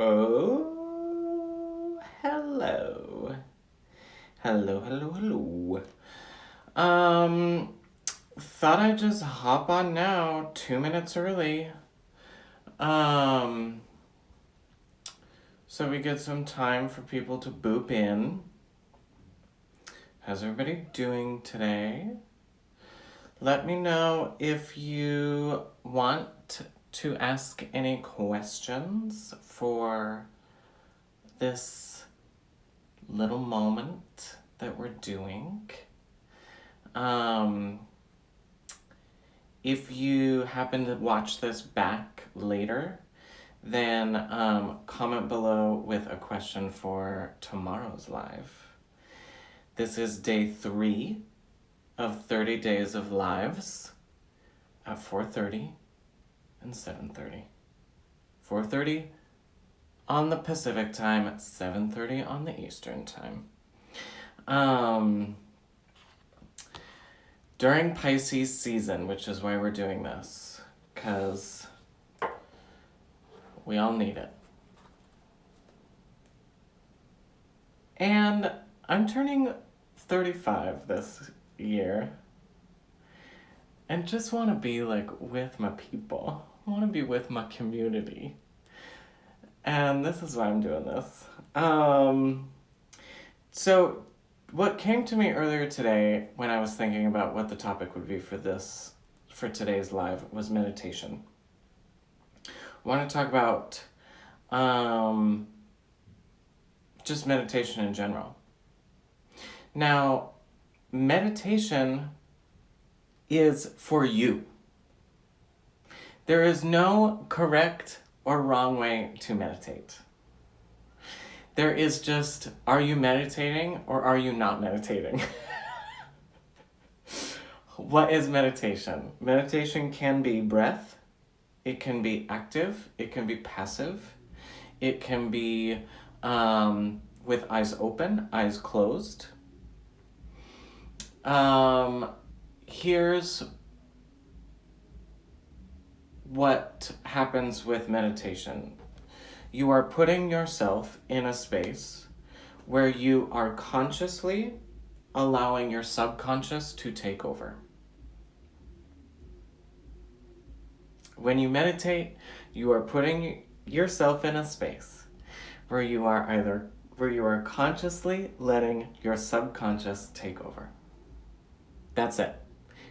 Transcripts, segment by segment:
Oh, hello. Hello. Thought I'd just hop on now, 2 minutes early. Um, so we get some time for people to boop in. How's everybody doing today? Let me know if you want to ask any questions for this little moment that we're doing. If you happen to watch this back later, then comment below with a question for tomorrow's live. This is day 3 of 30 days of lives at 4:30 and 7:30. 4:30 on the Pacific time, at 7:30 on the Eastern time. During Pisces season, which is why we're doing this, because we all need it. And I'm turning 35 this year, and just want to be with my people. I want to be with my community. And this is why I'm doing this. So what came to me earlier today when I was thinking about what the topic would be for today's live was meditation. I want to talk about just meditation in general. Now, meditation is for you. There is no correct or wrong way to meditate. There is just, are you meditating or are you not meditating? What is meditation? Meditation can be breath. It can be active. It can be passive. It can be with eyes open, eyes closed. Here's what happens with meditation. You are putting yourself in a space where you are consciously allowing your subconscious to take over. When you meditate, you are putting yourself in a space where you are consciously letting your subconscious take over. That's it.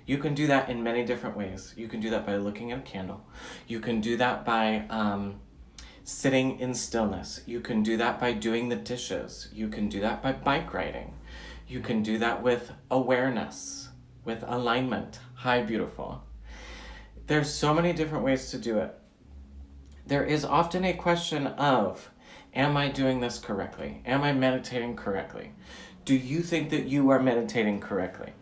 You can do that in many different ways. You can do that by looking at a candle. You can do that by sitting in stillness. You can do that by doing the dishes. You can do that by bike riding. You can do that with awareness, with alignment. Hi, beautiful. There's so many different ways to do it. There is often a question of, am I doing this correctly? Am I meditating correctly? Do you think that you are meditating correctly?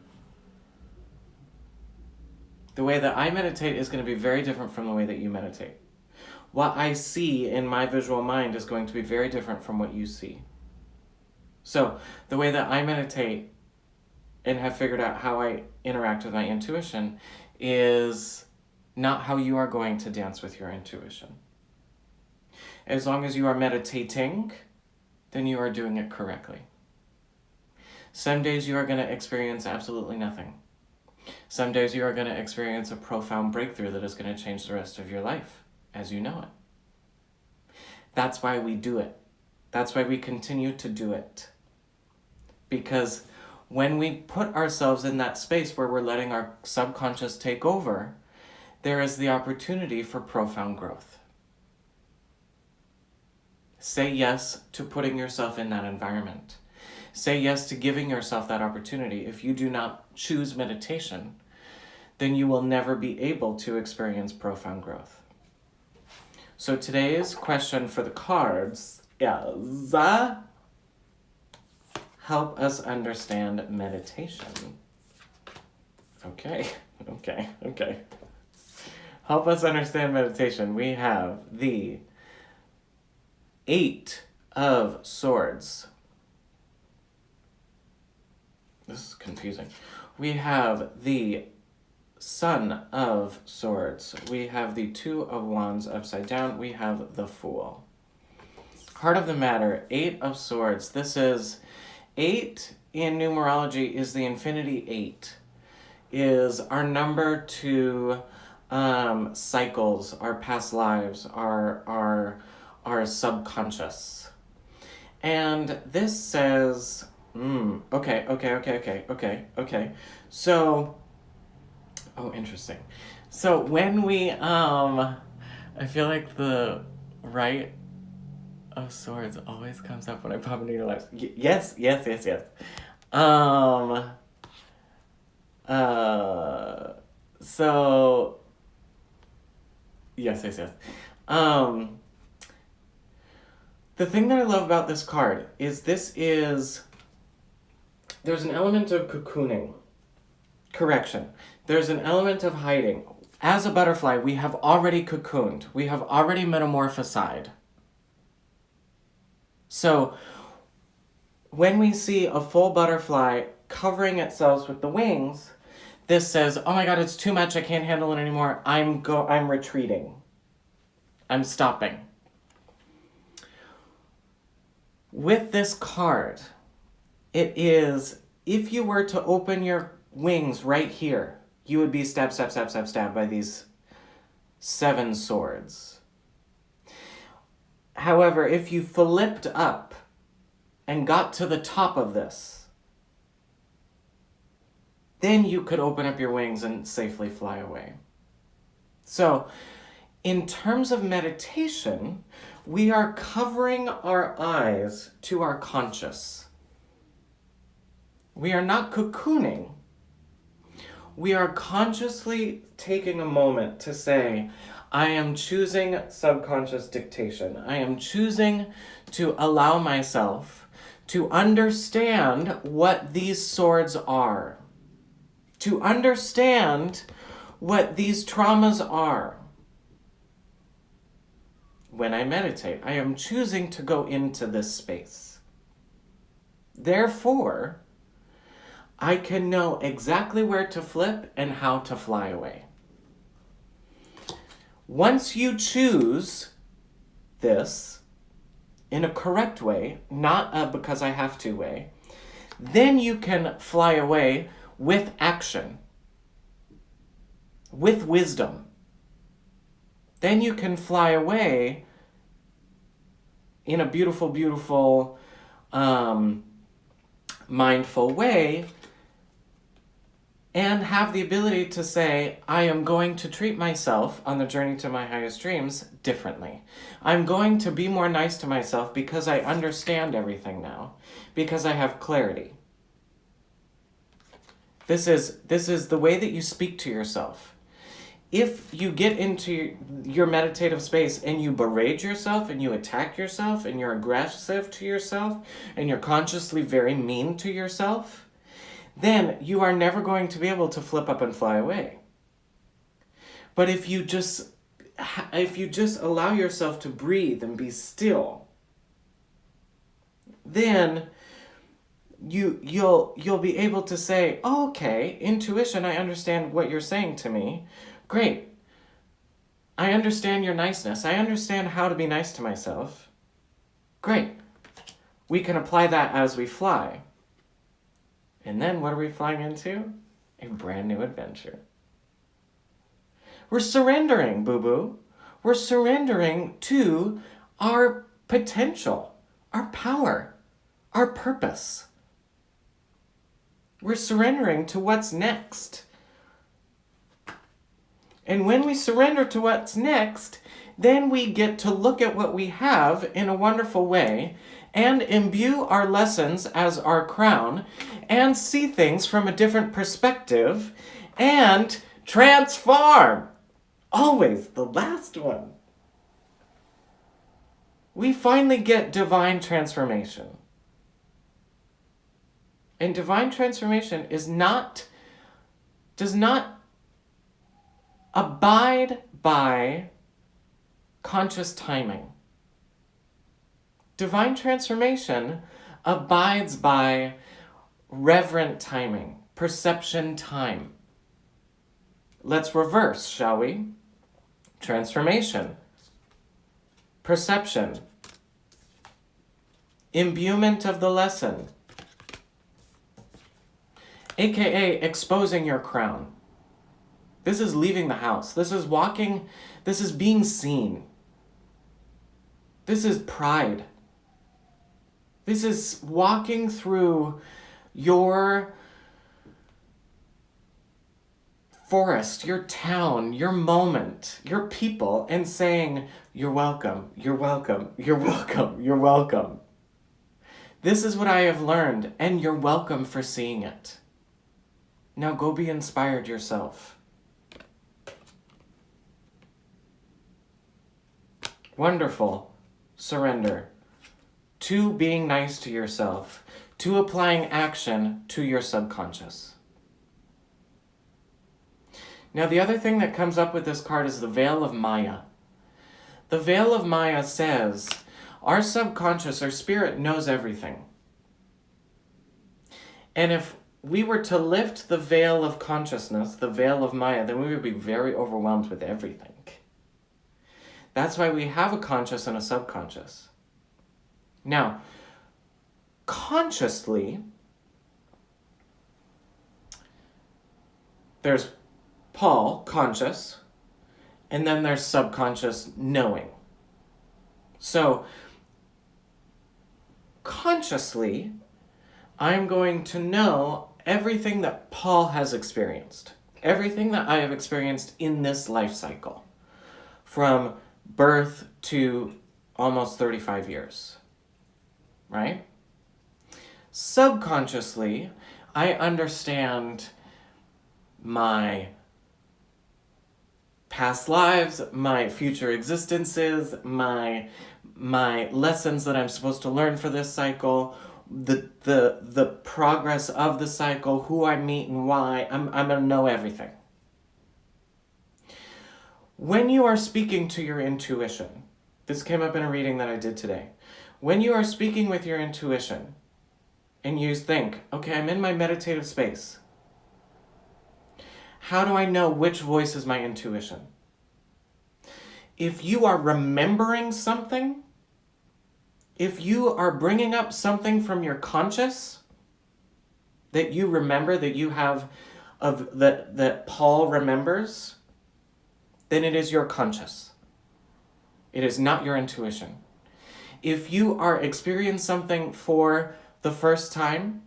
The way that I meditate is going to be very different from the way that you meditate. What I see in my visual mind is going to be very different from what you see. So the way that I meditate and have figured out how I interact with my intuition is not how you are going to dance with your intuition. As long as you are meditating, then you are doing it correctly. Some days you are going to experience absolutely nothing. Some days you are going to experience a profound breakthrough that is going to change the rest of your life as you know it. That's why we do it. That's why we continue to do it. Because when we put ourselves in that space where we're letting our subconscious take over, there is the opportunity for profound growth. Say yes to putting yourself in that environment. Say yes to giving yourself that opportunity. If you do not choose meditation, then you will never be able to experience profound growth. So today's question for the cards is, help us understand meditation. Okay. Help us understand meditation. We have the 8 of Swords. This is confusing. We have the Son of Swords. We have the 2 of Wands upside down. We have the Fool. Heart of the matter, 8 of swords. This is 8 in numerology is the infinity 8. Is our number to cycles, our past lives, our subconscious. And this says, okay. So, oh, interesting. So when we, I feel like the right of swords always comes up when I pop into your lives. Yes. So, yes. The thing that I love about this card is there's an element of cocooning. Correction. There's an element of hiding. As a butterfly, we have already cocooned. We have already metamorphosized. So, when we see a full butterfly covering itself with the wings, this says, oh my God, it's too much. I can't handle it anymore. I'm retreating. I'm stopping. With this card, it is, if you were to open your wings right here, you would be stabbed by these 7 swords. However, if you flipped up and got to the top of this, then you could open up your wings and safely fly away. So, in terms of meditation, we are covering our eyes to our conscious. We are not cocooning. We are consciously taking a moment to say, I am choosing subconscious dictation. I am choosing to allow myself to understand what these swords are, to understand what these traumas are. When I meditate, I am choosing to go into this space. Therefore, I can know exactly where to flip and how to fly away. Once you choose this in a correct way, not a because I have to way, then you can fly away with action, with wisdom. Then you can fly away in a beautiful, mindful way and have the ability to say, I am going to treat myself on the journey to my highest dreams differently. I'm going to be more nice to myself because I understand everything now, because I have clarity. This is the way that you speak to yourself. If you get into your meditative space and you berate yourself and you attack yourself and you're aggressive to yourself and you're consciously very mean to yourself, then you are never going to be able to flip up and fly away. But if you just allow yourself to breathe and be still, then you'll be able to say, oh, okay, intuition, I understand what you're saying to me. Great. I understand your niceness. I understand how to be nice to myself. Great. We can apply that as we fly. And then what are we flying into? A brand new adventure. We're surrendering, boo-boo. We're surrendering to our potential, our power, our purpose. We're surrendering to what's next. And when we surrender to what's next, then we get to look at what we have in a wonderful way and imbue our lessons as our crown and see things from a different perspective and transform. Always the last one. We finally get divine transformation. And divine transformation does not abide by conscious timing. Divine transformation abides by reverent timing, perception time. Let's reverse, shall we? Transformation, perception, imbuement of the lesson, aka exposing your crown. This is leaving the house. This is walking. This is being seen. This is pride. This is walking through your forest, your town, your moment, your people, and saying, you're welcome, you're welcome, you're welcome, you're welcome. This is what I have learned, and you're welcome for seeing it. Now go be inspired yourself. Wonderful. Surrender. To being nice to yourself. To applying action to your subconscious. Now the other thing that comes up with this card is the veil of Maya. The veil of Maya says, our subconscious, our spirit knows everything. And if we were to lift the veil of consciousness, the veil of Maya, then we would be very overwhelmed with everything. That's why we have a conscious and a subconscious. Now, consciously, there's Paul, conscious, and then there's subconscious, knowing. So, consciously, I'm going to know everything that Paul has experienced. Everything that I have experienced in this life cycle. From birth to almost 35 years. Right? Subconsciously, I understand my past lives, my future existences, my lessons that I'm supposed to learn for this cycle, the progress of the cycle, who I meet and why. I'm gonna know everything. When you are speaking to your intuition, this came up in a reading that I did today. When you are speaking with your intuition and you think, okay, I'm in my meditative space. How do I know which voice is my intuition? If you are remembering something, if you are bringing up something from your conscious that you remember, that you have that Paul remembers, then it is your conscious. It is not your intuition. If you are experiencing something for the first time,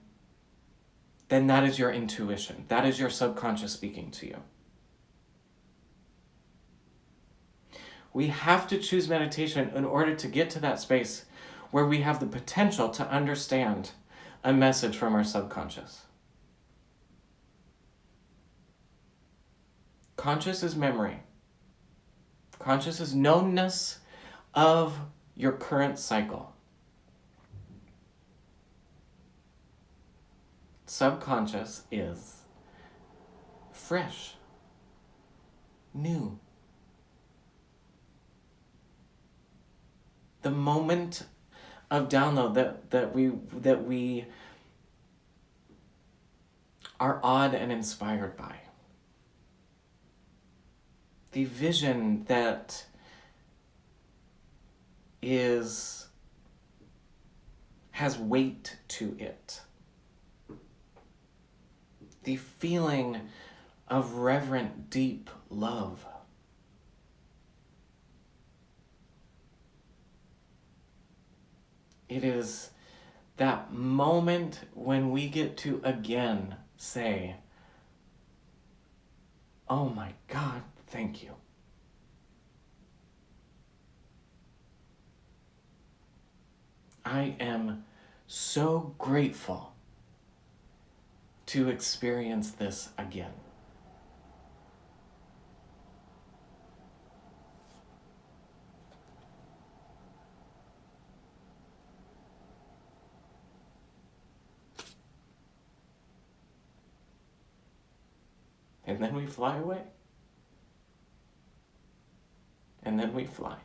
then that is your intuition. That is your subconscious speaking to you. We have to choose meditation in order to get to that space where we have the potential to understand a message from our subconscious. Conscious is memory. Conscious is knownness of your current cycle. Subconscious is fresh, new. The moment of download that we are awed and inspired by. The vision that has weight to it. The feeling of reverent, deep love. It is that moment when we get to again say, oh my God, thank you. I am so grateful to experience this again. And then we fly away. And then we fly.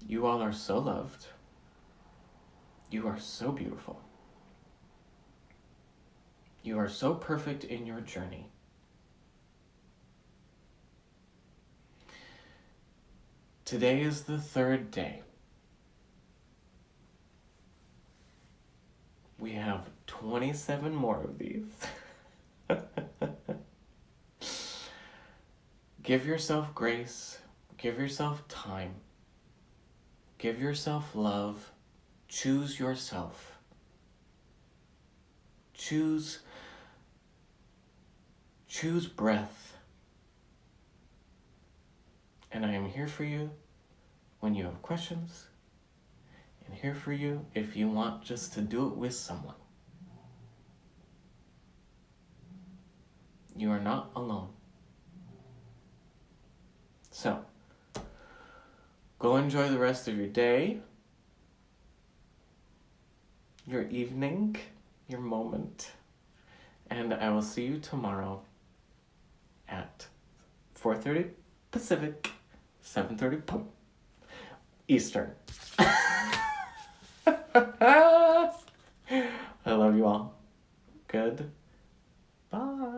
You all are so loved. You are so beautiful. You are so perfect in your journey. Today is the 3rd day. We have 27 more of these. Give yourself grace. Give yourself time. Give yourself love. Choose yourself. Choose breath. And I am here for you when you have questions, and here for you if you want just to do it with someone. You are not alone. So, go enjoy the rest of your day, your evening, your moment, and I will see you tomorrow at 4:30 Pacific, 7:30 Eastern. I love you all. Good. Bye.